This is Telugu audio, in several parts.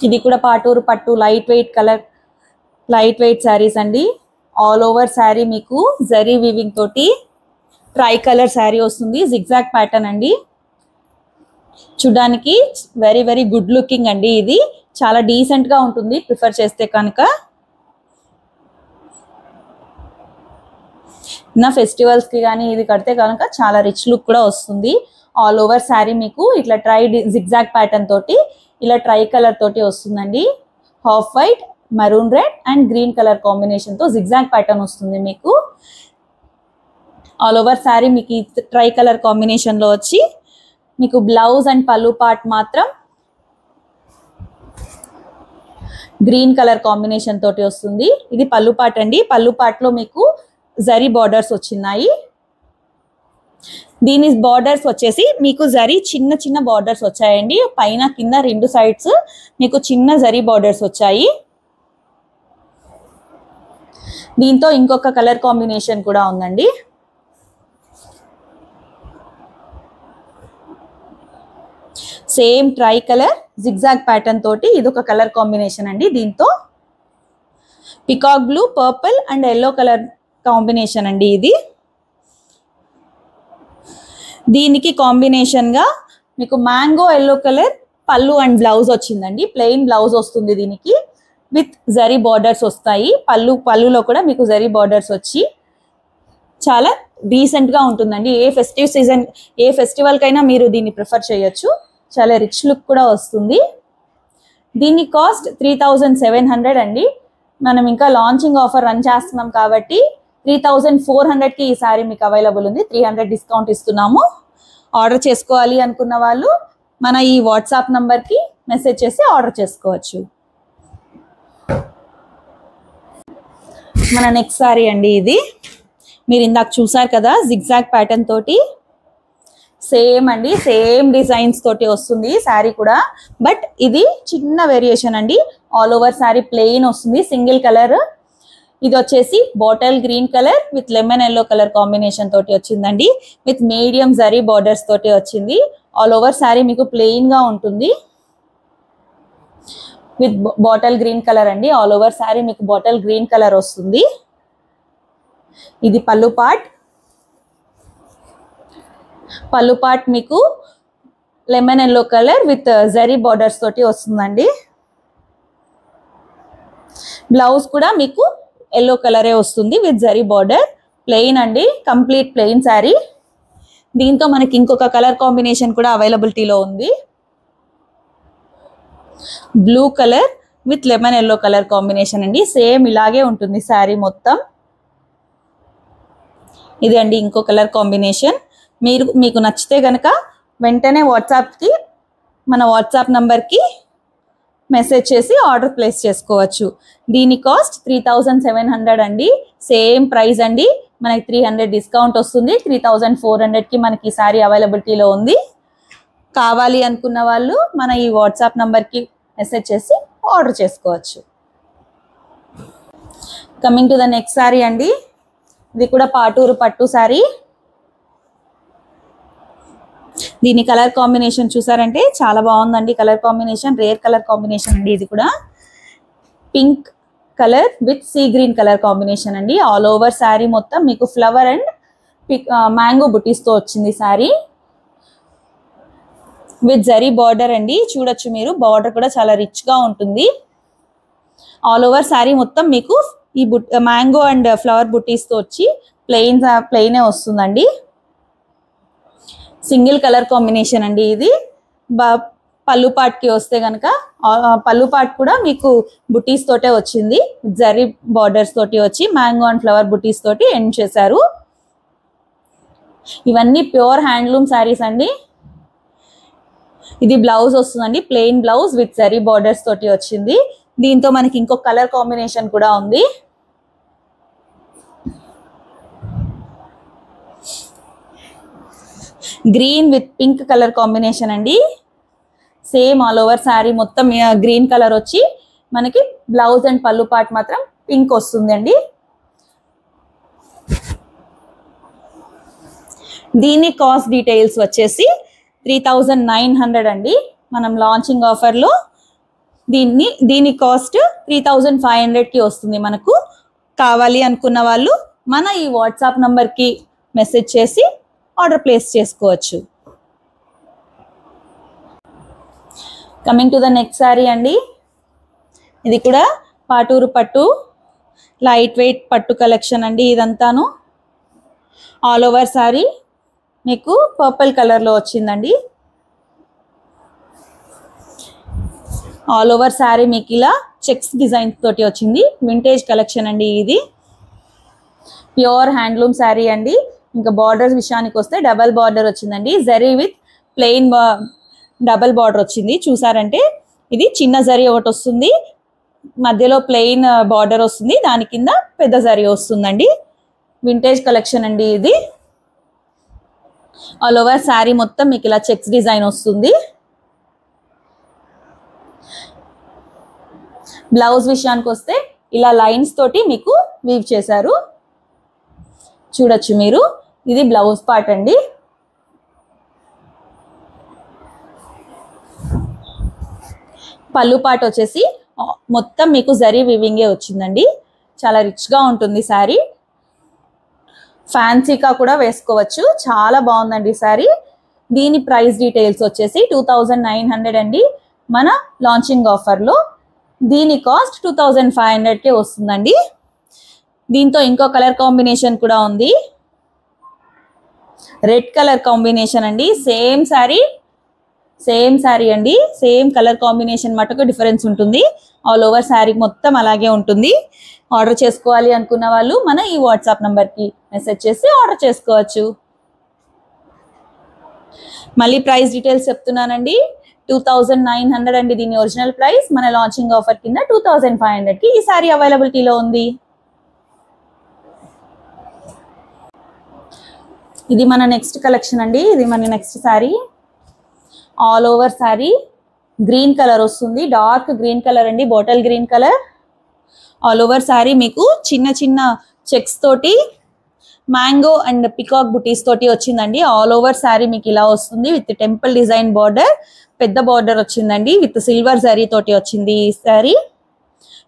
ఇది కూడా పాటూరు పట్టు light weight colour, light weight saris అండి. ఆల్ ఓవర్ శారీ మీకు జరీ వీవింగ్ తోటి ట్రై కలర్ శారీ వస్తుంది. జిగ్జాగ్ ప్యాటర్న్ అండి. చూడడానికి వెరీ వెరీ గుడ్ లుకింగ్ అండి. ఇది చాలా డీసెంట్ గా ఉంటుంది ప్రిఫర్ చేస్తే కనుక. నా ఫెస్టివల్స్ కి కానీ ఇది కడితే కనుక చాలా రిచ్ లుక్ కూడా వస్తుంది. ఆల్ ఓవర్ శారీ మీకు ఇట్లా ట్రై జిగ్జాగ్ ప్యాటర్న్ తోటి ఇలా ట్రై కలర్ తోటి వస్తుందండి. Half white, maroon red and green colour combination తో జిగ్జాగ్ ప్యాటర్న్ వస్తుంది మీకు. ఆల్ ఓవర్ శారీ మీకు ట్రై కలర్ కాంబినేషన్ లో వచ్చి మీకు బ్లౌజ్ అండ్ పళ్ళు పార్ట్ మాత్రం గ్రీన్ కలర్ కాంబినేషన్ తోటి వస్తుంది. ఇది పళ్ళు పార్ట్ అండి. పళ్ళు పార్ట్ లో మీకు జరీ బార్డర్స్ వచ్చినాయి. దీని బార్డర్స్ వచ్చేసి మీకు జరీ చిన్న చిన్న బార్డర్స్ వచ్చాయండి. పైన కింద రెండు సైడ్స్ మీకు చిన్న జరీ బార్డర్స్ వచ్చాయి. దీంతో ఇంకొక కలర్ కాంబినేషన్ కూడా ఉందండి. Same try colour zigzag pattern తోటి ఇదొక కలర్ కాంబినేషన్ అండి. దీంతో peacock blue, purple and yellow colour combination అండి ఇది. దీనికి కాంబినేషన్ గా మీకు మ్యాంగో ఎల్లో కలర్ పళ్ళు అండ్ బ్లౌజ్ వచ్చిందండి. ప్లెయిన్ బ్లౌజ్ వస్తుంది దీనికి విత్ జరీ బార్డర్స్ వస్తాయి. పళ్ళులో కూడా మీకు జరీ బార్డర్స్ వచ్చి చాలా డీసెంట్ గా ఉంటుందండి. ఏ ఫెస్టివల్ కైనా మీరు దీన్ని ప్రిఫర్ చేయొచ్చు. చాలా రిచ్ లుక్ కూడా వస్తుంది. దీని కాస్ట్ 3700 అండి. మనం ఇంకా లాంచింగ్ ఆఫర్ రన్ చేస్తున్నాం కాబట్టి 3400 కి ఈ సారీ మీకు అవైలబుల్ ఉంది. 300 డిస్కౌంట్ ఇస్తున్నాము. ఆర్డర్ చేసుకోవాలి అనుకున్న వాళ్ళు మన ఈ వాట్సాప్ నంబర్ కి మెసేజ్ చేసి ఆర్డర్ చేసుకోవచ్చు. మన నెక్స్ట్ సారీ అండి. ఇది మీరు ఇందాక చూసారు కదా జిగ్జాగ్ ప్యాటర్న్ తోటి సేమ్ అండి. సేమ్ డిజైన్స్ తోటి వస్తుంది శారీ కూడా. బట్ ఇది చిన్న వేరియేషన్ అండి. ఆల్ ఓవర్ శారీ ప్లెయిన్ వస్తుంది. Single colour. ఇది వచ్చేసి bottle green colour with lemon yellow colour combination తోటి వచ్చిందండి. విత్ మీడియం జరీ బార్డర్స్ తోటి వచ్చింది. ఆల్ ఓవర్ శారీ మీకు ప్లెయిన్ గా ఉంటుంది విత్ బాటిల్ గ్రీన్ కలర్ అండి. ఆల్ ఓవర్ శారీ మీకు బాటిల్ గ్రీన్ కలర్ వస్తుంది. ఇది పళ్ళు పార్ట్. పళ్ళు పార్ట్ మీకు lemon yellow colour with zari borders తోటి వస్తుందండి. బ్లౌజ్ కూడా మీకు ఎల్లో కలరే వస్తుంది విత్ జరీ బార్డర్. ప్లెయిన్ అండి, కంప్లీట్ ప్లెయిన్ శారీ. దీంతో మనకి ఇంకొక కలర్ కాంబినేషన్ కూడా అవైలబిలిటీలో ఉంది. Blue colour with lemon yellow colour combination అండి. సేమ్ ఇలాగే ఉంటుంది శారీ మొత్తం. ఇది అండి ఇంకో కలర్ కాంబినేషన్. మీకు నచ్చితే కనుక వెంటనే మన వాట్సాప్ నంబర్కి మెసేజ్ చేసి ఆర్డర్ ప్లేస్ చేసుకోవచ్చు. దీని కాస్ట్ 3700 అండి. సేమ్ ప్రైస్ అండి. మనకి 300 డిస్కౌంట్ వస్తుంది. 3400కి మనకి ఈ సారీ అవైలబిలిటీలో ఉంది. కావాలి అనుకున్న వాళ్ళు మన ఈ వాట్సాప్ నంబర్కి మెసేజ్ చేసి ఆర్డర్ చేసుకోవచ్చు. Coming to the next sorry అండి. ఇది కూడా పాటూరు పట్టు సారీ. దీని కలర్ కాంబినేషన్ చూసారంటే చాలా బాగుందండి. Colour combination rare colour combination అండి. ఇది కూడా pink colour with sea green colour combination అండి. ఆల్ ఓవర్ శారీ మొత్తం మీకు ఫ్లవర్ అండ్ మ్యాంగో బుటీస్ తో వచ్చింది శారీ విత్ జరీ బార్డర్ అండి. చూడొచ్చు మీరు, బార్డర్ కూడా చాలా రిచ్ గా ఉంటుంది. ఆల్ ఓవర్ శారీ మొత్తం మీకు ఈ మ్యాంగో అండ్ ఫ్లవర్ బుటీస్ తో వచ్చి ప్లెయినే వస్తుందండి. సింగిల్ కలర్ కాంబినేషన్ అండి. ఇది పళ్ళు పార్ట్ కి వస్తే కనుక పళ్ళు పార్ట్ కూడా మీకు బుటీస్ తోటే వచ్చింది. జరీ బార్డర్స్ తోటి వచ్చి మ్యాంగో అండ్ ఫ్లవర్ బుటీస్ తోటి ఎండ్ చేశారు. ఇవన్నీ ప్యూర్ హ్యాండ్లూమ్ శారీస్ అండి. ఇది బ్లౌజ్ వస్తుందండి. Plain blouse with zari borders తోటి వచ్చింది. దీంతో మనకి ఇంకొక కలర్ కాంబినేషన్ కూడా ఉంది. Green with pink colour combination అండి. సేమ్ ఆల్ ఓవర్ శారీ మొత్తం గ్రీన్ కలర్ వచ్చి మనకి బ్లౌజ్ అండ్ పళ్ళు పార్ట్ మాత్రం పింక్ వస్తుంది అండి. దీని కాస్ట్ డీటెయిల్స్ వచ్చేసి 3900 అండి. మనం లాంచింగ్ ఆఫర్లో దీని కాస్ట్ 3500కి వస్తుంది మనకు. కావాలి అనుకున్న వాళ్ళు మన ఈ వాట్సాప్ నంబర్కి మెసేజ్ చేసి ఆర్డర్ ప్లేస్ చేసుకోవచ్చు. Coming to the next sari అండి. ఇది కూడా పాటూరు పట్టు, లైట్ వెయిట్ పట్టు కలెక్షన్ అండి. ఇదంతాను ఆల్ ఓవర్ శారీ మీకు పర్పుల్ కలర్లో వచ్చిందండి. ఆల్ ఓవర్ శారీ మీకు ఇలా చెక్స్ డిజైన్ తోటి వచ్చింది. వింటేజ్ కలెక్షన్ అండి ఇది. ప్యూర్ హ్యాండ్లూమ్ శారీ అండి. ఇంకా బార్డర్స్ విషయానికి వస్తే డబల్ బార్డర్ వచ్చిందండి. Zari with plain double border వచ్చింది. చూసారంటే ఇది చిన్న జరీ ఒకటి వస్తుంది, మధ్యలో ప్లెయిన్ బార్డర్ వస్తుంది, దాని కింద పెద్ద జరీ వస్తుందండి. వింటేజ్ కలెక్షన్ అండి ఇది. ఆల్ ఓవర్ శారీ మొత్తం మీకు ఇలా చెక్స్ డిజైన్ వస్తుంది. బ్లౌజ్ విషయానికి వస్తే ఇలా లైన్స్ తోటి మీకు వీవ్ చేశారు, చూడొచ్చు మీరు. ఇది బ్లౌజ్ పార్ట్ అండి. పళ్ళు పార్ట్ వచ్చేసి మొత్తం మీకు జరీ వీవింగే వచ్చిందండి. చాలా రిచ్గా ఉంటుంది శారీ. ఫ్యాన్సీగా కూడా వేసుకోవచ్చు. చాలా బాగుందండి శారీ. దీని ప్రైస్ డీటెయిల్స్ వచ్చేసి 2900 అండి మన లాంచింగ్ ఆఫర్లో. దీని కాస్ట్ 2500కే వస్తుందండి. దీంతో ఇంకో కలర్ కాంబినేషన్ కూడా ఉంది, రెడ్ కలర్ కాంబినేషన్ అండి. సేమ్ శారీ అండి, సేమ్ కలర్ కాంబినేషన్ మటుకు డిఫరెన్స్ ఉంటుంది. ఆల్ ఓవర్ శారీ మొత్తం అలాగే ఉంటుంది. ఆర్డర్ చేసుకోవాలి అనుకున్న వాళ్ళు మన ఈ వాట్సాప్ నంబర్కి మెసేజ్ చేసి ఆర్డర్ చేసుకోవచ్చు. మళ్ళీ ప్రైస్ డీటెయిల్స్ చెప్తున్నానండి. 2900 అండి దీని ఒరిజినల్ ప్రైస్. మన లాంచింగ్ ఆఫర్ కింద 2500కి ఈ శారీ అవైలబిలిటీలో ఉంది. ఇది మన నెక్స్ట్ కలెక్షన్ అండి. ఇది మన next sari. All over sari green colour వస్తుంది, డార్క్ గ్రీన్ కలర్ అండి, bottle green colour. All over sari మీకు చిన్న చిన్న చెక్స్ తోటి మ్యాంగో అండ్ పికాక్ బుటీస్ తోటి వచ్చిందండి. ఆల్ ఓవర్ శారీ మీకు ఇలా వస్తుంది విత్ టెంపుల్ డిజైన్ బార్డర్. పెద్ద బార్డర్ వచ్చిందండి విత్ సిల్వర్ జరీ తోటి వచ్చింది ఈ శారీ.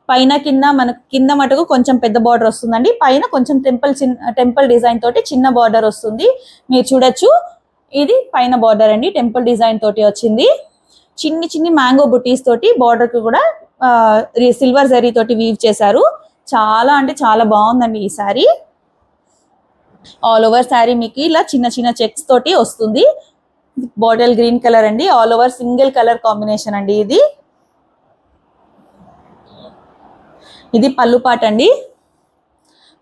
పైన కింద మనకు కింద మటుకు కొంచెం పెద్ద బార్డర్ వస్తుందండి, పైన కొంచెం టెంపుల్ డిజైన్ తోటి చిన్న బార్డర్ వస్తుంది. మీరు చూడొచ్చు ఇది పైన బార్డర్ అండి, టెంపుల్ డిజైన్ తోటి వచ్చింది. చిన్ని మ్యాంగో బుటీస్ తోటి బార్డర్కి కూడా సిల్వర్ జరీ తోటి వీవ్ చేశారు. చాలా అంటే చాలా బాగుందండి ఈ శారీ. ఆల్ ఓవర్ శారీ మీకు ఇలా చిన్న చెక్స్ తోటి వస్తుంది. బాటిల్ గ్రీన్ కలర్ అండి. All over single colour combination అండి ఇది. ఇది పళ్ళు పాట్ అండి.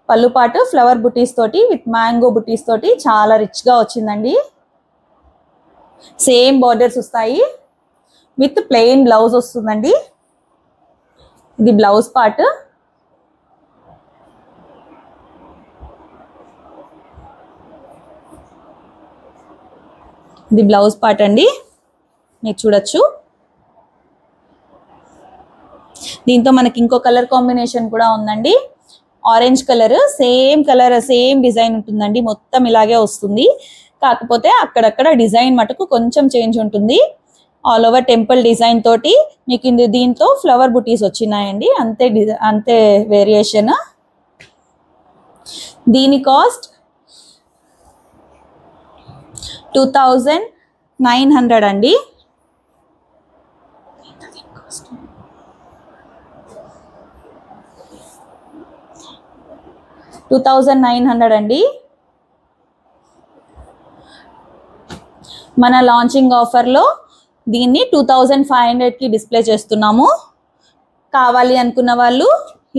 పళ్ళు పాటు ఫ్లవర్ బుటీస్ తోటి విత్ మ్యాంగో బుటీస్ తోటి చాలా రిచ్గా వచ్చిందండి. సేమ్ బార్డర్స్ వస్తాయి విత్ ప్లెయిన్ బ్లౌజ్ వస్తుందండి. ఇది బ్లౌజ్ పార్ట్. ఇది బ్లౌజ్ పార్ట్ అండి, మీరు చూడొచ్చు. దీంతో మనకి ఇంకో కలర్ కాంబినేషన్ కూడా ఉందండి, ఆరెంజ్ కలర్. సేమ్ డిజైన్ ఉంటుందండి, మొత్తం ఇలాగే వస్తుంది. కాకపోతే అక్కడక్కడ డిజైన్ మటుకు కొంచెం చేంజ్ ఉంటుంది. ఆల్ ఓవర్ టెంపుల్ డిజైన్ తోటి మీకు దీంతో ఫ్లవర్ బుటీస్ వచ్చినాయండి, అంతే వేరియేషన్. దీని కాస్ట్ 2900 అండి. మన లాంచింగ్ ఆఫర్లో దీన్ని 2500కి డిస్ప్లే చేస్తున్నాము. కావాలి అనుకున్న వాళ్ళు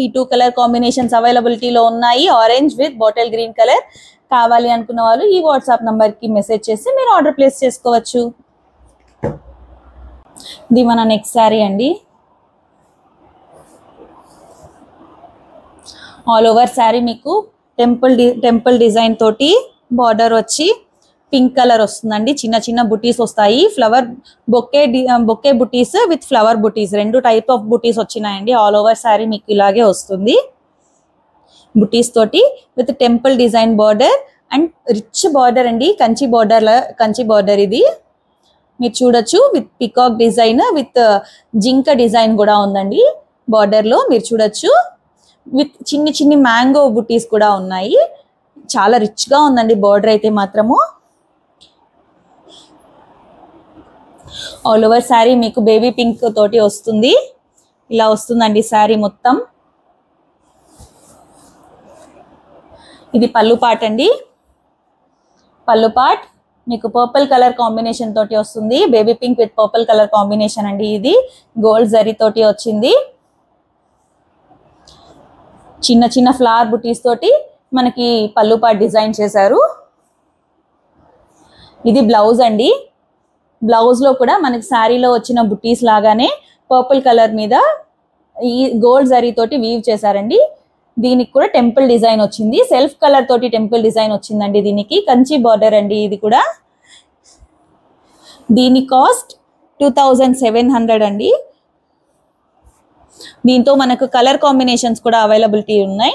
ఈ 2 కలర్ కాంబినేషన్స్ అవైలబిలిటీలో ఉన్నాయి, orange with bottle green colour. కావాలి అనుకున్న వాళ్ళు ఈ వాట్సాప్ నంబర్కి మెసేజ్ చేసి మీరు ఆర్డర్ ప్లేస్ చేసుకోవచ్చు. ఇది మన నెక్స్ట్ శారీ అండి. ఆల్ ఓవర్ శారీ మీకు టెంపుల్ డిజైన్ తోటి బార్డర్ వచ్చి పింక్ కలర్ వస్తుందండి. చిన్న బుటీస్ వస్తాయి, flower bouquet buttis with flower buttis, 2 type of బుటీస్ వచ్చినాయండి. ఆల్ ఓవర్ శారీ మీకు ఇలాగే వస్తుంది బుటీస్ తోటి with temple design border and rich border అండి, కంచి బార్డర్ ఇది. మీరు చూడొచ్చు విత్ పికాక్ డిజైన్ విత్ జింక డిజైన్ కూడా ఉందండి బార్డర్ లో. మీరు చూడొచ్చు విత్ చిన్ని చిన్ని మ్యాంగో బుటీస్ కూడా ఉన్నాయి. చాలా రిచ్ గా ఉందండి బార్డర్ అయితే మాత్రము. ఆల్ ఓవర్ శారీ మీకు బేబీ పింక్ తోటి వస్తుంది. ఇలా వస్తుందండి శారీ మొత్తం. ఇది పళ్ళు పార్ట్ అండి. పళ్ళు పార్ట్ మీకు పర్పుల్ కలర్ కాంబినేషన్ తోటి వస్తుంది. Baby pink with purple colour combination అండి. ఇది గోల్డ్ జరీ తోటి వచ్చింది. చిన్న చిన్న ఫ్లవర్ బుటీస్ తోటి మనకి పళ్ళు పార్ట్ డిజైన్ చేశారు. ఇది బ్లౌజ్ అండి. బ్లౌజ్ లో కూడా మనకి శారీలో వచ్చిన బుటీస్ లాగానే పర్పుల్ కలర్ మీద ఈ గోల్డ్ జరీ తోటి వీవ్ చేశారండి. దీనికి కూడా టెంపుల్ డిజైన్ వచ్చింది. సెల్ఫ్ కలర్ తోటి టెంపుల్ డిజైన్ వచ్చిందండి. దీనికి కంచి బార్డర్ అండి. ఇది కూడా దీని కాస్ట్ 2700 అండి. దీంతో మనకు కలర్ కాంబినేషన్స్ కూడా అవైలబిలిటీ ఉన్నాయి.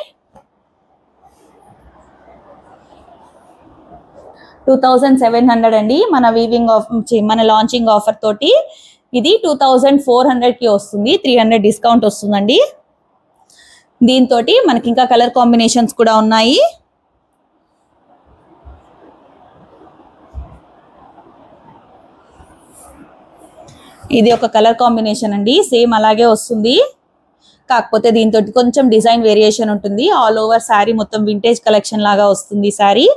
2700 అండి. మన వీవింగ్ ఆఫ్ మన లాంచింగ్ ఆఫర్ తోటి ఇది 2400 కి వస్తుంది. 300 డిస్కౌంట్ వస్తుందండి. దీంతో మనకి ఇంకా కలర్ కాంబినేషన్స్ కూడా ఉన్నాయి. ఇది ఒక కలర్ కాంబినేషన్ అండి. సేమ్ అలాగే వస్తుంది. కాకపోతే దీంతో కొంచెం డిజైన్ వేరియేషన్ ఉంటుంది. ఆల్ ఓవర్ శారీ మొత్తం వింటేజ్ కలెక్షన్ లాగా వస్తుంది. శారీ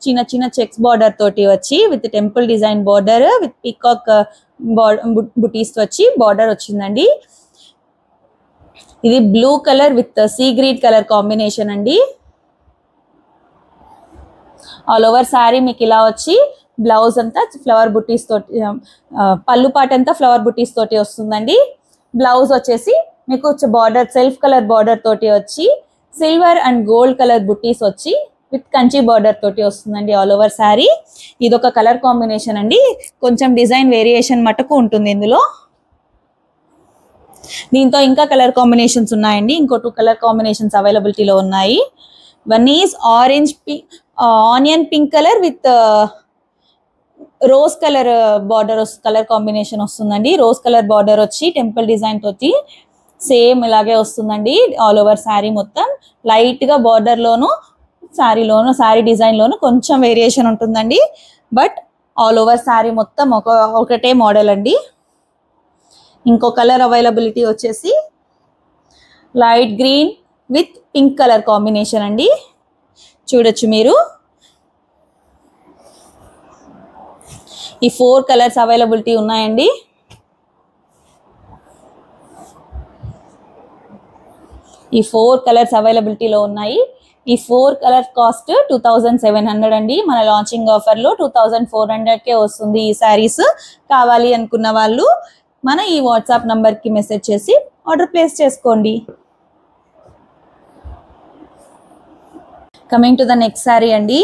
చిన్న చిన్న చెక్స్ బార్డర్ తోటి వచ్చి with temple design border with peacock బుటీస్ వచ్చి బార్డర్ వచ్చిందండి. ఇది blue colour with sea green colour combination అండి. ఆల్ ఓవర్ శారీ మీకు ఇలా వచ్చి బ్లౌజ్ అంతా ఫ్లవర్ బుటీస్ తోటి, పళ్ళు పార్ట్ అంతా ఫ్లవర్ బుటీస్ తోటి వస్తుందండి. బ్లౌజ్ వచ్చేసి మీకు బార్డర్ సెల్ఫ్ కలర్ బార్డర్ తోటి వచ్చి సిల్వర్ అండ్ గోల్డ్ కలర్ బుటీస్ వచ్చి విత్ కంచి బార్డర్ తోటి వస్తుందండి ఆల్ ఓవర్ శారీ. ఇదొక కలర్ కాంబినేషన్ అండి. కొంచెం డిజైన్ వేరియేషన్ మటుకు ఉంటుంది ఇందులో. దీంతో ఇంకా కలర్ కాంబినేషన్స్ ఉన్నాయండి. ఇంకో 2 కలర్ కాంబినేషన్స్ అవైలబిలిటీలో ఉన్నాయి. One is orange onion pink colour with rose colour border colour combination వస్తుందండి. రోజ్ కలర్ బార్డర్ వచ్చి టెంపుల్ డిజైన్ తోటి సేమ్ ఇలాగే వస్తుందండి. ఆల్ ఓవర్ శారీ మొత్తం లైట్ గా బార్డర్ లోను శారీలోను శారీ డిజైన్ లోను కొంచెం వేరియేషన్ ఉంటుందండి. బట్ ఆల్ ఓవర్ శారీ మొత్తం ఒకటే మోడల్ అండి. ఇంకో కలర్ అవైలబిలిటీ వచ్చేసి light green with pink colour combination అండి. చూడొచ్చు మీరు. ఈ 4 కలర్స్ అవైలబిలిటీ ఉన్నాయండి. ఈ 4 కలర్స్ అవైలబిలిటీలో ఉన్నాయి. ఈ 4 కలర్ కాస్ట్ 2700 అండి. మన లాంచింగ్ ఆఫర్ లో 2400 కే వస్తుంది ఈ శారీస్. కావాలి అనుకున్న వాళ్ళు మన ఈ వాట్సాప్ నంబర్ కి మెసేజ్ చేసి ఆర్డర్ ప్లేస్ చేసుకోండి. Coming to the next sari అండి.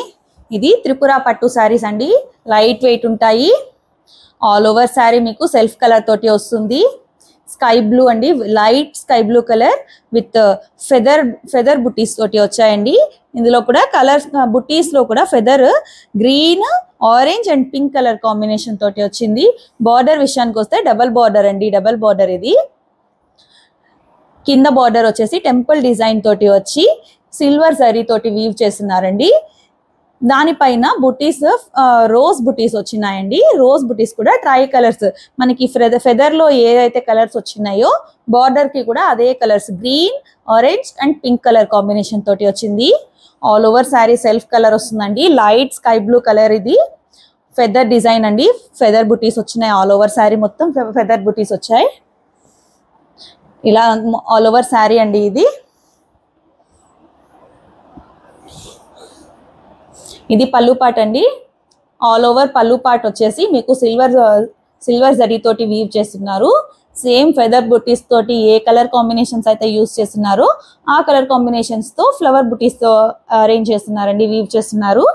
ఇది త్రిపుర పట్టు శారీస్ అండి. లైట్ వెయిట్ ఉంటాయి. ఆల్ ఓవర్ శారీ మీకు సెల్ఫ్ కలర్ తోటి వస్తుంది. స్కై బ్లూ అండి. Light sky blue colour with feather బుటీస్ తోటి వచ్చాయండి. ఇందులో కూడా కలర్ బుటీస్ లో కూడా feather green, orange and pink colour combination తోటి వచ్చింది. బార్డర్ విషయానికి వస్తే డబల్ బార్డర్ అండి. డబల్ బార్డర్ ఇది. కింద బార్డర్ వచ్చేసి టెంపుల్ డిజైన్ తోటి వచ్చి సిల్వర్ జరీ తోటి వీవ్ చేస్తున్నారండి. దానిపైన బుటీస్ రోజ్ బుటీస్ వచ్చినాయండి. రోజ్ బుటీస్ కూడా ట్రై కలర్స్ మనకి ఫెదర్ లో ఏదైతే కలర్స్ వచ్చినాయో బార్డర్ కి కూడా అదే colours green, orange and pink colour combination తోటి వచ్చింది. All over sari self colour వస్తుందండి. Light sky blue colour. ఇది ఫెదర్ డిజైన్ అండి. ఫెదర్ బుటీస్ వచ్చినాయి. ఆల్ ఓవర్ శారీ మొత్తం ఫెదర్ బుటీస్ వచ్చాయి. ఇలా ఆల్ ఓవర్ శారీ అండి. ఇది పళ్ళు పార్ట్ అండి. ఆల్ ఓవర్ పళ్ళు పార్ట్ వచ్చేసి మీకు సిల్వర్ జరీ తోటి వీవ్ చేస్తున్నారు. సేమ్ ఫెదర్ బుటీస్ తోటి ఏ కలర్ కాంబినేషన్స్ అయితే యూస్ చేస్తున్నారో ఆ కలర్ కాంబినేషన్స్ తో ఫ్లవర్ బుటీస్ తో అరేంజ్ చేస్తున్నారండి, వీవ్ చేస్తున్నారు.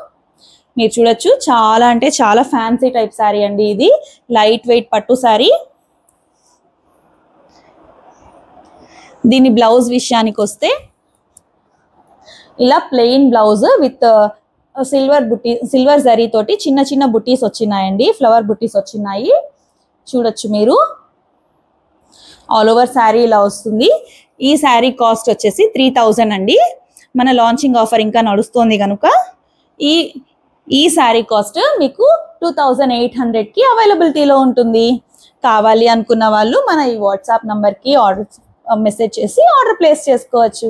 మీరు చూడొచ్చు. చాలా అంటే చాలా ఫ్యాన్సీ టైప్ శారీ అండి. ఇది లైట్ వెయిట్ పట్టు శారీ. దీని బ్లౌజ్ విషయానికి వస్తే ఇలా ప్లెయిన్ బ్లౌజ్ విత్ సిల్వర్ జరీ తోటి చిన్న చిన్న బుటీస్ వచ్చినాయండి. ఫ్లవర్ బుటీస్ వచ్చినాయి. చూడొచ్చు మీరు. ఆల్ ఓవర్ శారీ ఇలా వస్తుంది. ఈ శారీ కాస్ట్ వచ్చేసి 3000 అండి. మన లాంచింగ్ ఆఫర్ ఇంకా నడుస్తుంది కనుక ఈ శారీ కాస్ట్ మీకు 2800కి అవైలబిలిటీలో ఉంటుంది. కావాలి అనుకున్న వాళ్ళు మన ఈ వాట్సాప్ నంబర్కి మెసేజ్ చేసి ఆర్డర్ ప్లేస్ చేసుకోవచ్చు.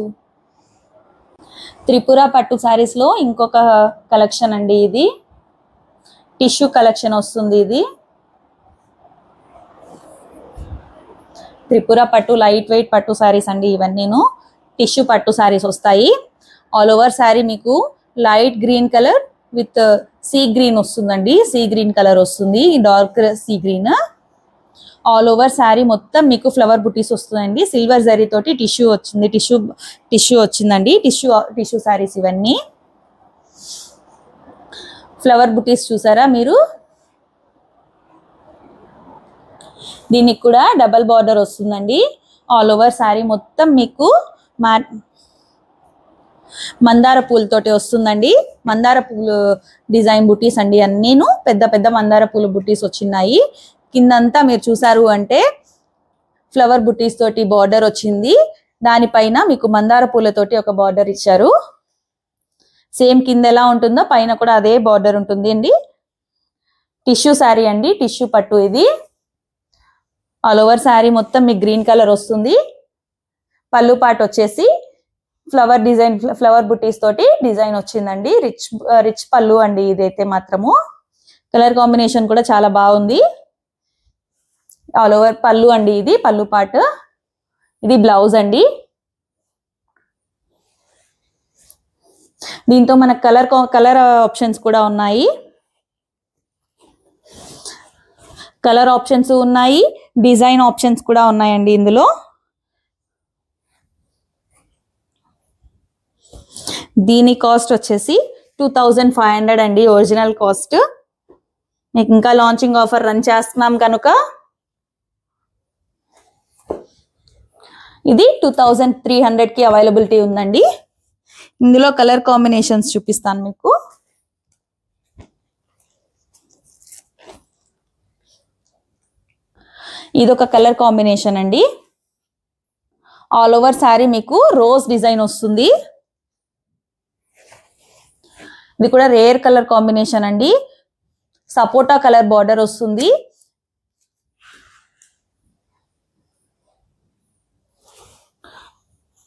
త్రిపుర పట్టు శారీస్లో ఇంకొక కలెక్షన్ అండి. ఇది టిష్యూ కలెక్షన్ వస్తుంది. ఇది త్రిపుర పట్టు లైట్ వెయిట్ పట్టు శారీస్ అండి. ఇవన్నీను టిష్యూ పట్టు శారీస్ వస్తాయి. ఆల్ ఓవర్ శారీ మీకు light green colour with sea green వస్తుందండి. సీ గ్రీన్ కలర్ వస్తుంది, dark sea green. All over sari మొత్తం మీకు ఫ్లవర్ బుటీస్ వస్తుందండి. సిల్వర్ జరీ తోటి టిష్యూ వచ్చింది, టిష్యూ వచ్చిందండి. టిష్యూ శారీస్ ఇవన్నీ. ఫ్లవర్ బుటీస్ చూసారా మీరు. దీనికి కూడా డబల్ బార్డర్ వస్తుందండి. ఆల్ ఓవర్ శారీ మొత్తం మీకు మందార పూలతోటి వస్తుందండి. మందార పూలు డిజైన్ బుటీస్ అండి. అన్నీను పెద్ద పెద్ద మందార పూలు బుటీస్ వచ్చినాయి. కిందంతా మీరు చూసారు అంటే ఫ్లవర్ బుటీస్ తోటి బార్డర్ వచ్చింది. దానిపైన మీకు మందార పూలతోటి ఒక బార్డర్ ఇచ్చారు. సేమ్ కింద ఎలా ఉంటుందో పైన కూడా అదే బార్డర్ ఉంటుంది అండి. టిష్యూ శారీ అండి, టిష్యూ పట్టు ఇది. ఆల్ ఓవర్ శారీ మొత్తం మీకు గ్రీన్ కలర్ వస్తుంది. పళ్ళు పాట వచ్చేసి ఫ్లవర్ బుటీస్ తోటి డిజైన్ వచ్చిందండి. రిచ్ పళ్ళు అండి ఇదైతే మాత్రము. కలర్ కాంబినేషన్ కూడా చాలా బాగుంది. ఆల్ ఓవర్ పళ్ళు అండి, ఇది పళ్ళు పాట. ఇది బ్లౌజ్ అండి. దీంతో మనకు కలర్ ఆప్షన్స్ కూడా ఉన్నాయి. కలర్ ఆప్షన్స్ ఉన్నాయి, డిజైన్ ఆప్షన్స్ కూడా ఉన్నాయండి ఇందులో. దీని కాస్ట్ వచ్చేసి 2500 అండి ఒరిజినల్ కాస్ట్. మీకు ఇంకా లాంచింగ్ ఆఫర్ రన్ చేస్తున్నాం కనుక ఇది 2300కి అవైలబిలిటీ ఉందండి. ఇందులో కలర్ కాంబినేషన్స్ చూపిస్తాను మీకు. ఇదొక కలర్ కాంబినేషన్ అండి. ఆల్ ఓవర్ శారీ మీకు రోజ్ డిజైన్ వస్తుంది. ఇది కూడా రేర్ కలర్ కాంబినేషన్ అండి. సపోటా కలర్ బార్డర్ వస్తుంది.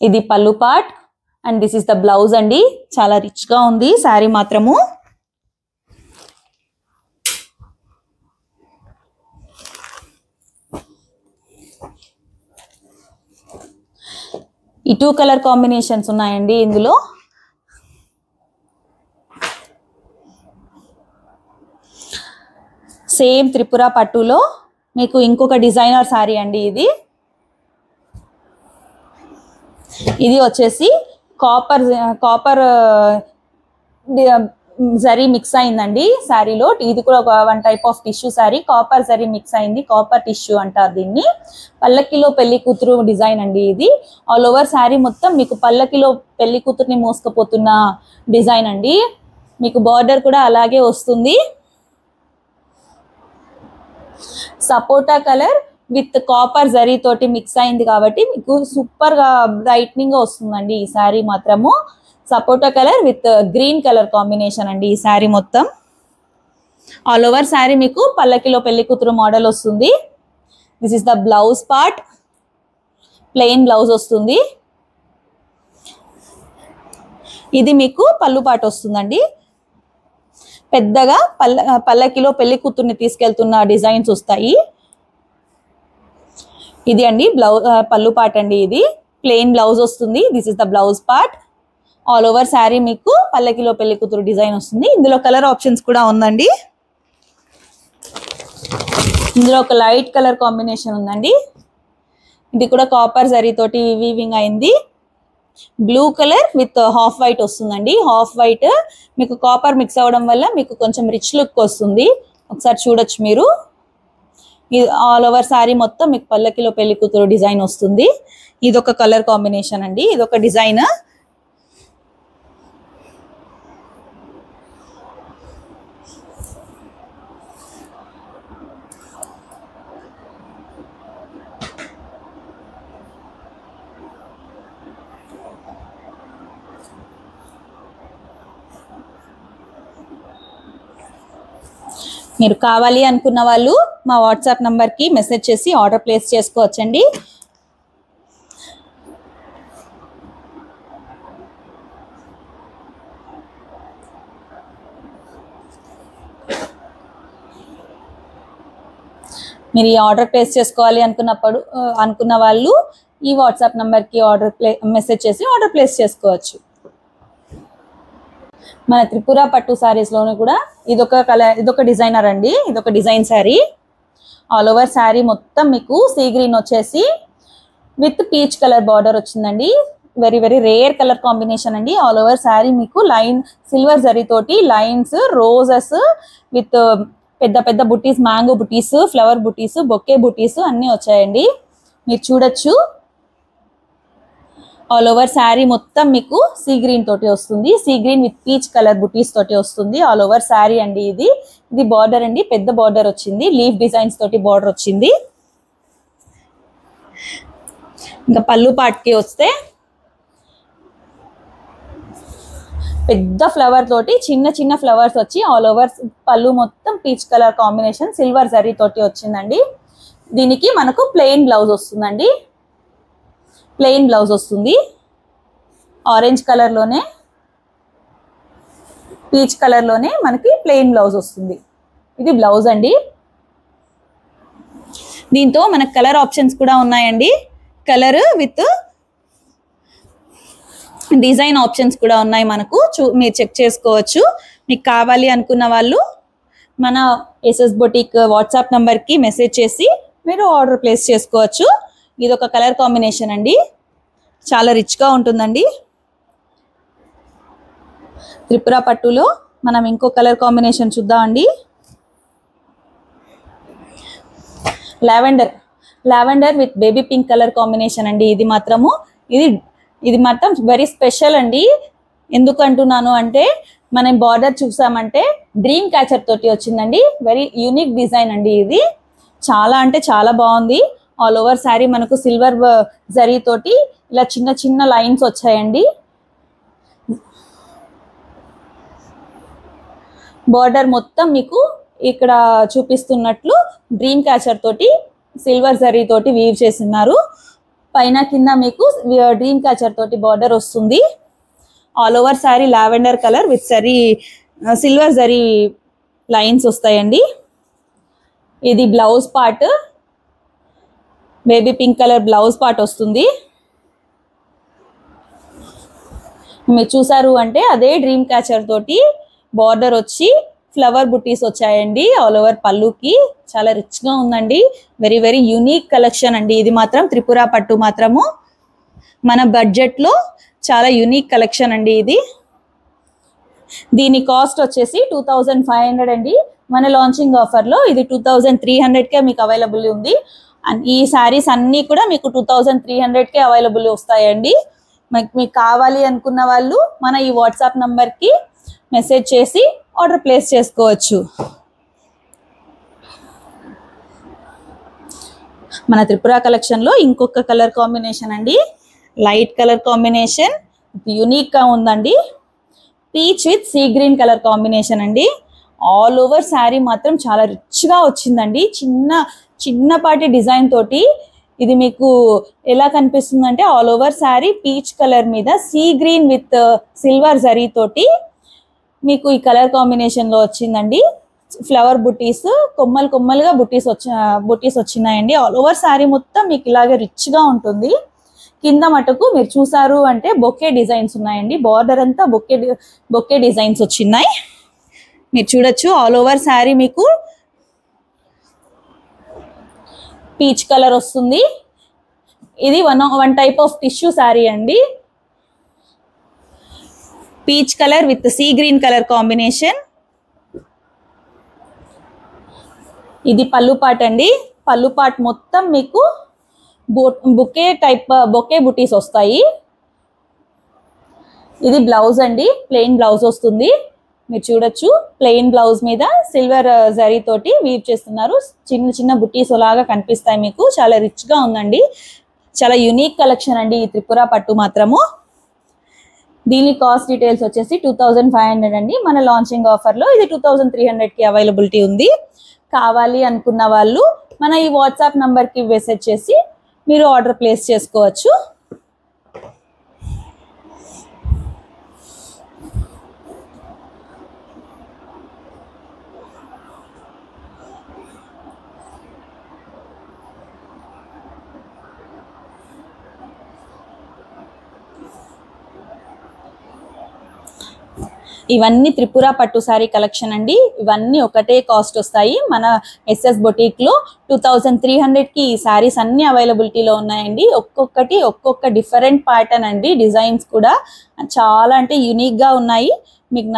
ఇది పళ్ళు part and this is the blouse అండి. చాలా రిచ్ గా ఉంది శారీ మాత్రము. ఈ 2 కలర్ కాంబినేషన్స్ ఉన్నాయండి ఇందులో. సేమ్ త్రిపుర పట్టులో మీకు ఇంకొక డిజైనర్ శారీ అండి ఇది. ఇది వచ్చేసి కాపర్ జరీ మిక్స్ అయిందండి శారీలో. ఇది కూడా one type of tissue sari. Copper zari mix అయింది, కాపర్ టిష్యూ అంటారు దీన్ని. పల్లకిలో పెళ్లి కూతురు డిజైన్ అండి ఇది. ఆల్ ఓవర్ శారీ మొత్తం మీకు పల్లకిలో పెళ్లి కూతురుని మోసుకుపోతున్న డిజైన్ అండి. మీకు బార్డర్ కూడా అలాగే వస్తుంది. సపోటా కలర్ విత్ కాపర్ జరీ తోటి మిక్స్ అయింది కాబట్టి మీకు సూపర్ గా బ్రైట్నింగ్ గా వస్తుందండి ఈ శారీ మాత్రము. సపోటా colour with green colour combination అండి ఈ శారీ మొత్తం. ఆల్ ఓవర్ శారీ మీకు పల్లకిలో పెళ్లి కూతురు మోడల్ వస్తుంది. This is the blouse part. Plain blouse వస్తుంది. ఇది మీకు పళ్ళు పాట వస్తుందండి. పెద్దగా పల్లకిలో పెళ్లి కూతుర్ని తీసుకెళ్తున్న డిజైన్స్ వస్తాయి. ఇది అండి పళ్ళు పాట అండి. ఇది ప్లెయిన్ బ్లౌజ్ వస్తుంది. This is the blouse part. All over sari మీకు పల్లకిలో పెళ్లి కూతురు డిజైన్ వస్తుంది. ఇందులో కలర్ ఆప్షన్స్ కూడా ఉందండి. ఇందులో ఒక లైట్ కలర్ కాంబినేషన్ ఉందండి. ఇది కూడా కాపర్ జరీ తోటి వీవింగ్ అయింది. Blue colour with half white వస్తుందండి. హాఫ్ వైట్ మీకు కాపర్ మిక్స్ అవ్వడం వల్ల మీకు కొంచెం రిచ్ లుక్ వస్తుంది. ఒకసారి చూడొచ్చు మీరు. ఇది ఆల్ ఓవర్ శారీ మొత్తం మీకు పల్లకిలో పెళ్లి కూతురు డిజైన్ వస్తుంది. ఇదొక కలర్ కాంబినేషన్ అండి. ఇదొక డిజైన్. మీరు కావాలి అనుకున్న వాళ్ళు మా వాట్సాప్ నంబర్కి మెసేజ్ చేసి ఆర్డర్ ప్లేస్ చేసుకోవచ్చండి. మీరు ఈ ఆర్డర్ ప్లేస్ చేసుకోవాలి అనుకున్న వాళ్ళు ఈ వాట్సాప్ నంబర్కి మెసేజ్ చేసి ఆర్డర్ ప్లేస్ చేసుకోవచ్చు. మన త్రిపుర పట్టు శారీస్లోనే కూడా ఇదొక డిజైనర్ అండి. ఇదొక design sari. All over sari మొత్తం మీకు సీ గ్రీన్ వచ్చేసి విత్ పీచ్ కలర్ బార్డర్ వచ్చిందండి. Very very rare colour combination అండి. ఆల్ ఓవర్ శారీ మీకు సిల్వర్ జరీ తోటి లైన్స్, రోజెస్ విత్ పెద్ద పెద్ద బుటీస్, మ్యాంగో బుటీస్, ఫ్లవర్ బుటీస్, బొకే బుటీస్ అన్నీ వచ్చాయండి. మీరు చూడొచ్చు. ఆల్ ఓవర్ శారీ మొత్తం మీకు సీ గ్రీన్ తోటి వస్తుంది. See green with peach colour బుటీస్ తోటి వస్తుంది ఆల్ ఓవర్ శారీ అండి. ఇది బార్డర్ అండి. పెద్ద బార్డర్ వచ్చింది. లీఫ్ డిజైన్స్ తోటి బార్డర్ వచ్చింది. ఇంకా పళ్ళు పార్ట్కి వస్తే పెద్ద ఫ్లవర్ తోటి చిన్న చిన్న ఫ్లవర్స్ వచ్చి ఆల్ ఓవర్ పళ్ళు మొత్తం పీచ్ కలర్ కాంబినేషన్ సిల్వర్ జరీ తోటి వచ్చిందండి. దీనికి మనకు ప్లెయిన్ బ్లౌజ్ వస్తుందండి. ప్లెయిన్ బ్లౌజ్ వస్తుంది. ఆరెంజ్ కలర్లోనే పీచ్ కలర్లోనే మనకి ప్లెయిన్ బ్లౌజ్ వస్తుంది. ఇది బ్లౌజ్ అండి. దీంతో మనకు కలర్ ఆప్షన్స్ కూడా ఉన్నాయండి. కలర్ విత్ డిజైన్ ఆప్షన్స్ కూడా ఉన్నాయి మనకు. మీరు చెక్ చేసుకోవచ్చు. మీకు కావాలి అనుకున్న వాళ్ళు మన ఎస్ఎస్ బొటిక్ వాట్సాప్ నంబర్కి మెసేజ్ చేసి మీరు ఆర్డర్ ప్లేస్ చేసుకోవచ్చు. ఇది ఒక కలర్ కాంబినేషన్ అండి. చాలా రిచ్గా ఉంటుందండి. త్రిపుర పట్టులో మనం ఇంకో కలర్ కాంబినేషన్ చూద్దామండి. Lavender with baby pink colour combination అండి. ఇది మాత్రం వెరీ స్పెషల్ అండి. ఎందుకు అంటున్నాను అంటే మనం బార్డర్ చూసామంటే డ్రీమ్ క్యాచర్ తోటి వచ్చిందండి. వెరీ యూనిక్ డిజైన్ అండి. ఇది చాలా అంటే చాలా బాగుంది. ఆల్ ఓవర్ శారీ మనకు సిల్వర్ జరీ తోటి ఇలా చిన్న చిన్న లైన్స్ వచ్చాయండి. బార్డర్ మొత్తం మీకు ఇక్కడ చూపిస్తున్నట్లు డ్రీమ్ క్యాచర్ తోటి సిల్వర్ జరీ తోటి వీవ్ చేస్తున్నారు. పైన కింద మీకు డ్రీమ్ క్యాచర్ తోటి బార్డర్ వస్తుంది. All over sari lavender colour with silver zari lines వస్తాయండి. ఇది blouse part. Baby pink colour blouse part వస్తుంది. మీరు చూసారు అంటే అదే డ్రీమ్ క్యాచర్ తోటి బార్డర్ వచ్చి ఫ్లవర్ బుటీస్ వచ్చాయండి ఆల్ ఓవర్ పళ్ళుకి. చాలా రిచ్గా ఉందండి. వెరీ వెరీ యూనిక్ కలెక్షన్ అండి. ఇది మాత్రం త్రిపుర పట్టు మాత్రము మన బడ్జెట్లో చాలా యూనిక్ కలెక్షన్ అండి. దీని కాస్ట్ వచ్చేసి 2500 అండి. మన లాంచింగ్ ఆఫర్లో ఇది 2300కే మీకు అవైలబుల్ ఉంది. అండ్ ఈ శారీస్ అన్నీ కూడా మీకు 2300కే అవైలబుల్ వస్తాయండి. మీకు కావాలి అనుకున్న వాళ్ళు మన ఈ వాట్సాప్ నంబర్కి మెసేజ్ చేసి ఆర్డర్ ప్లేస్ చేసుకోవచ్చు. మన త్రిపుర కలెక్షన్లో ఇంకొక కలర్ కాంబినేషన్ అండి. లైట్ కలర్ కాంబినేషన్ యూనిక్గా ఉందండి. Peach with sea green colour combination అండి. ఆల్ ఓవర్ శారీ మాత్రం చాలా రిచ్గా వచ్చిందండి. చిన్నపాటి డిజైన్ తోటి ఇది మీకు ఎలా కనిపిస్తుందంటే all over sari peach colour మీద సీ గ్రీన్ విత్ సిల్వర్ జరీ తోటి మీకు ఈ కలర్ కాంబినేషన్లో వచ్చిందండి. ఫ్లవర్ బుటీస్ కొమ్మలుగా బుటీస్ వచ్చినాయండి. ఆల్ ఓవర్ శారీ మొత్తం మీకు ఇలాగే రిచ్గా ఉంటుంది. కింద మటుకు మీరు చూసారు అంటే బొకే డిజైన్స్ ఉన్నాయండి. బార్డర్ అంతా బొకే డిజైన్స్ వచ్చినాయి. మీరు చూడొచ్చు. ఆల్ ఓవర్ శారీ మీకు పీచ్ కలర్ వస్తుంది. ఇది one type of tissue sari అండి. Peach colour with sea green colour combination. ఇది పళ్ళు పార్ట్ అండి. పళ్ళు పార్ట్ మొత్తం మీకు బొకే బుటీస్ వస్తాయి. ఇది బ్లౌజ్ అండి. ప్లెయిన్ బ్లౌజ్ వస్తుంది. మీరు చూడొచ్చు. ప్లెయిన్ బ్లౌజ్ మీద సిల్వర్ జరీ తోటి వీవ్ చేస్తున్నారు. చిన్న చిన్న బుటీస్ లాగా కనిపిస్తాయి మీకు. చాలా రిచ్గా ఉందండి. చాలా యూనిక్ కలెక్షన్ అండి ఈ త్రిపుర పట్టు మాత్రము. దీని కాస్ట్ డీటెయిల్స్ వచ్చేసి 2500 అండి. మన లాంచింగ్ ఆఫర్లో ఇది 2300కి అవైలబిలిటీ ఉంది. కావాలి అనుకున్న వాళ్ళు మన ఈ వాట్సాప్ నంబర్కి మెసేజ్ చేసి మీరు ఆర్డర్ ప్లేస్ చేసుకోవచ్చు. ఇవన్నీ త్రిపుర పట్టు సారీ కలెక్షన్ అండి. ఇవన్నీ ఒకటే కాస్ట్ వస్తాయి. మన ఎస్ఎస్ బొటీక్లో 2300కి ఈ సారీస్ అన్ని అవైలబిలిటీలో ఉన్నాయండి. ఒక్కొక్కటి ఒక్కొక్క డిఫరెంట్ ప్యాటర్న్ అండి. డిజైన్స్ కూడా చాలా అంటే యూనిక్గా ఉన్నాయి. మీకు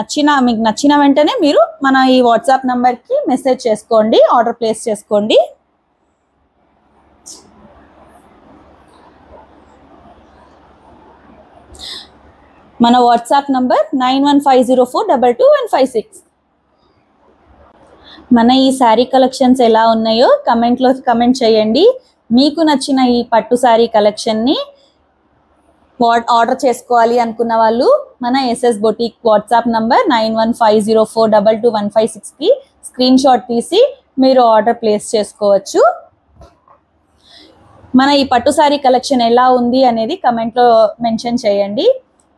నచ్చిన వెంటనే మీరు మన ఈ వాట్సాప్ నంబర్కి మెసేజ్ చేసుకోండి, ఆర్డర్ ప్లేస్ చేసుకోండి. మన వాట్సాప్ నంబర్ 9150422156. మన ఈ శారీ కలెక్షన్స్ ఎలా ఉన్నాయో కమెంట్లో కమెంట్ చేయండి. మీకు నచ్చిన ఈ పట్టు శారీ కలెక్షన్ని ఆర్డర్ చేసుకోవాలి అనుకున్న వాళ్ళు మన ఎస్ఎస్ బొటీక్ వాట్సాప్ నంబర్ 9150422156కి స్క్రీన్ షాట్ తీసి మీరు ఆర్డర్ ప్లేస్ చేసుకోవచ్చు. మన ఈ పట్టు శారీ కలెక్షన్ ఎలా ఉంది అనేది కమెంట్లో మెన్షన్ చేయండి.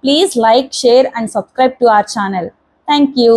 Please like, share and subscribe to our channel. Thank you.